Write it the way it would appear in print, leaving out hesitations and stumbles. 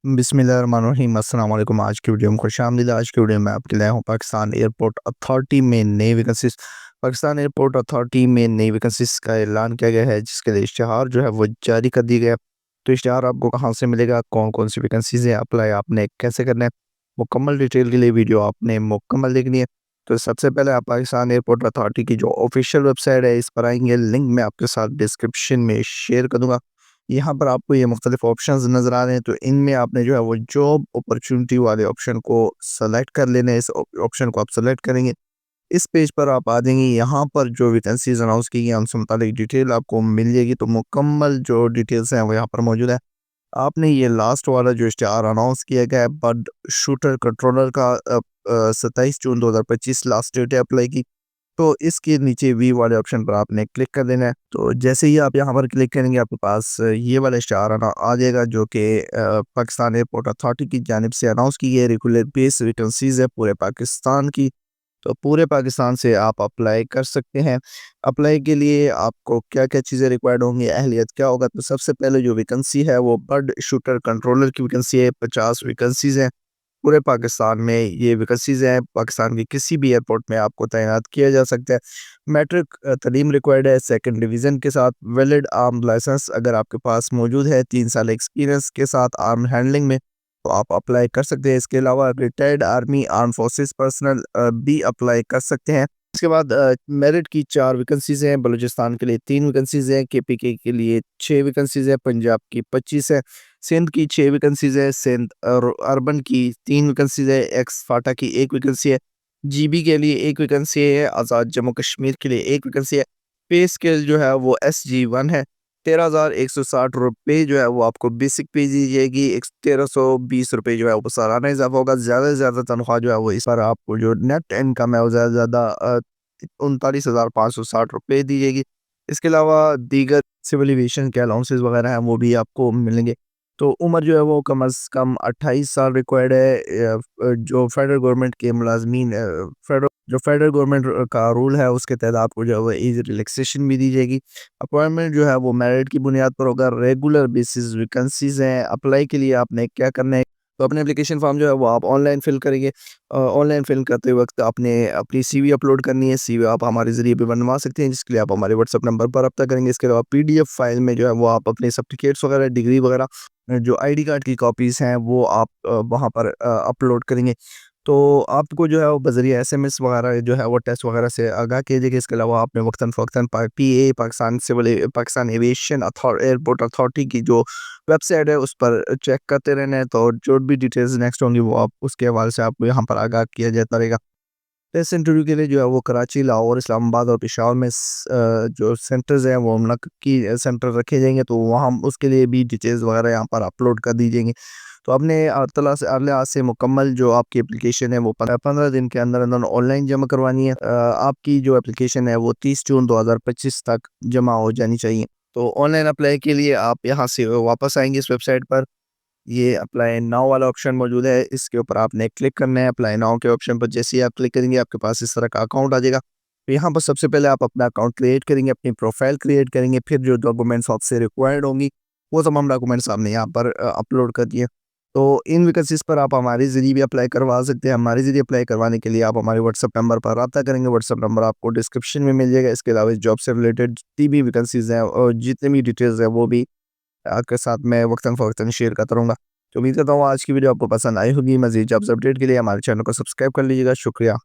बिस्मिल्लाहिर्रहमानिर्रहीम अस्सलाम वालेकुम। आज की वीडियो में खुशामदीद। आज की वीडियो में आपके लिए आया हूँ पाकिस्तान एयरपोर्ट अथॉरिटी में नई वैकेंसीज। पाकिस्तान एयरपोर्ट अथॉरिटी में नई वैकेंसीज का ऐलान किया गया है, जिसके लिए इश्तिहार जो है वो जारी कर दिया गया है। तो इश्तिहार आपको कहाँ से मिलेगा, कौन कौन सी वैकेंसीज है, अप्लाई आपने कैसे करना है, मुकम्मल डिटेल के लिए वीडियो आपने मुकम्मल देखनी है। तो सबसे पहले आप पाकिस्तान एयरपोर्ट अथॉरिटी की जो ऑफिशियल वेबसाइट है इस पर आएंगे। लिंक मैं आपके साथ डिस्क्रिप्शन में शेयर कर दूंगा। यहाँ पर आपको ये मुख्तलिफ ऑप्शंस नज़र आ रहे हैं, तो इनमें आपने जो है वो जॉब अपॉर्चुनिटी वाले ऑप्शन को सेलेक्ट कर लेना है। इस ऑप्शन को आप सेलेक्ट करेंगे, इस पेज पर आप आ जाएंगे। यहाँ पर जो वैकेंसीज अनाउंस की गई हैं उनसे मुतालिक डिटेल आपको मिल जाएगी। तो मुकम्मल जो डिटेल्स हैं वो यहाँ पर मौजूद है। आपने ये लास्ट वाला जो इश्तिहार अनाउंस किया गया है बर्ड शूटर कंट्रोलर का 27 जून 2025 लास्ट डेट है अप्लाई की। तो इसके नीचे वी वाले ऑप्शन पर आपने क्लिक कर देना है। तो जैसे ही आप यहाँ पर क्लिक करेंगे आपके पास ये वाला इश्तिहार आना आ जाएगा, जो कि पाकिस्तान एयरपोर्ट अथॉरिटी की जानिब से अनाउंस की गई रेगुलर बेस वैकेंसीज है पूरे पाकिस्तान की। तो पूरे पाकिस्तान से आप अप्लाई कर सकते हैं। अप्लाई के लिए आपको क्या-क्या चीज़ें रिक्वायर्ड होंगी, अहलियत क्या होगा? तो सबसे पहले जो वैकेंसी है वो बर्ड शूटर कंट्रोलर की वैकेंसी है। 50 वैकेंसीज़ हैं। पूरे पाकिस्तान में ये वैकेंसीज़ हैं। पाकिस्तान के किसी भी एयरपोर्ट में आपको तैनात किया जा सकता है। मैट्रिक तालीम रिक्वायर्ड है सेकंड डिवीज़न के साथ। वैलिड आर्म्ड लाइसेंस अगर आपके पास मौजूद है, 3 साल एक्सपीरियंस के साथ आर्म हैंडलिंग में, तो आप अप्लाई कर सकते हैं। इसके अलावा retired army arm forces personal भी अप्लाई कर सकते हैं। इसके बाद मेरिट की 4 वैकेंसीज़ हैं। बलूचिस्तान के लिए 3 वैकेंसीज़ हैं, केपीके के लिए 6 वैकेंसीज़ हैं, पंजाब की 25 है, सिंध की 6 वैकेंसीज़ है, सिंध और अर्बन की 3 वैकेंसीज़ है, एक्स फाटा की 1 वैकेंसी है, जीबी के लिए 1 वैकेंसी है, आज़ाद जम्मू कश्मीर के लिए 1 वैकेंसी है। पे स्केल जो है वो एसजी1 है। 13,160 रुपये जो है वो आपको बेसिक पे दी जाएगी। 1320 रुपये जो है वो सालाना इज़ाफ़ा होगा। ज़्यादा से ज़्यादा तनख्वाह जो है वो इस बार आपको जो नेट इनकम है वो ज़्यादा से ज़्यादा 39,560 रुपये दी जाएगी। इसके अलावा दीगर सिविल एविएशन के अलाउंसेस वगैरह हैं वो भी आपको मिलेंगे। तो उम्र जो है वो कम से कम 28 साल रिक्वायर्ड है। जो फेडरल गवर्नमेंट के मुलाजमीन फेडरल गवर्नमेंट का रूल है उसके तहत आपको जो है वो एज रिलैक्सेशन भी दी जाएगी। अपॉइंटमेंट जो है वो मेरिट की बुनियाद पर होगा। रेगुलर बेसिस वैकेंसीज हैं। अप्लाई के लिए आपने क्या करना है, तो अपने एप्लीकेशन फॉर्म जो है वो आप ऑनलाइन फिल करेंगे। ऑनलाइन फिल करते वक्त आपने अपनी सीवी अपलोड करनी है। सीवी आप हमारे ज़रिए भी बनवा सकते हैं, जिसके लिए आप हमारे व्हाट्सएप नंबर पर रब्ता करेंगे। इसके अलावा पीडीएफ फाइल में जो है वो आप अपने सर्टिफिकेट्स वगैरह, डिग्री वगैरह, जो आईडी कार्ड की कॉपीज़ हैं वो आप वहाँ पर अपलोड करेंगे। तो आपको जो है वो बज़रिया एसएमएस वगैरह जो है वो टेस्ट वगैरह से आगाह किया जाएगा। इसके अलावा आपने वक्तन-फ़वक्तन पीए पाकिस्तान एविएशन एयरपोर्ट अथॉरिटी की जो वेबसाइट है उस पर चेक करते रहना है। तो जो भी डिटेल्स नेक्स्ट होंगी वो आप उसके हवाले से आपको यहाँ पर आगाह किया जाता रहेगा। तो इस इंटरव्यू के लिए जो है वो कराची, लाहौर, इस्लामाबाद और पेशावर में जो सेंटर्स हैं वो मुनक्किद की सेंटर रखे जाएंगे। तो वहाँ उसके लिए भी डिटेल्स वगैरह यहाँ पर अपलोड कर दी जाएंगी। तो आपने अतला से अगले आज से मुकम्मल जो आपकी एप्लीकेशन है वो 15 दिन के अंदर अंदर ऑनलाइन जमा करवानी है। आपकी जो एप्लीकेशन है वो 30 जून 2025 तक जमा हो जानी चाहिए। तो ऑनलाइन अप्लाई के लिए आप यहाँ से वापस आएंगे इस वेबसाइट पर। ये अप्लाई नाउ वाला ऑप्शन मौजूद है, इसके ऊपर आपने क्लिक करना है। अप्लाई नाउ के ऑप्शन पर जैसे ही आप क्लिक करेंगे आपके पास इस तरह का अकाउंट आ जाएगा। तो यहाँ पर सबसे पहले आप अपना अकाउंट क्रिएट करेंगे, अपनी प्रोफाइल क्रिएट करेंगे, फिर जो डॉक्यूमेंट्स आपसे रिक्वायर्ड होंगी वो तमाम डॉक्यूमेंट्स आपने यहाँ पर अपलोड कर दिए। तो इन वैकेंसीज़ पर आप हमारे ज़रिए भी अप्लाई करवा सकते हैं। हमारे ज़रिए अप्लाई करवाने के लिए आप हमारे व्हाट्सएप नंबर पर रब्ता करेंगे। व्हाट्सएप नंबर आपको डिस्क्रिप्शन में मिल जाएगा। इसके अलावा इस जॉब से रिलेटेड जितनी भी वैकेंसीज़ हैं और जितनी भी डिटेल्स हैं वो भी आपके साथ मैं वक्तन-फ़वक्तन शेयर करता रहूँगा। तो उम्मीद करता हूँ आज की वीडियो आपको पसंद आई होगी। मज़ीद जॉब्स अपडेट के लिए हमारे चैनल को सब्सक्राइब कर लीजिएगा। शुक्रिया।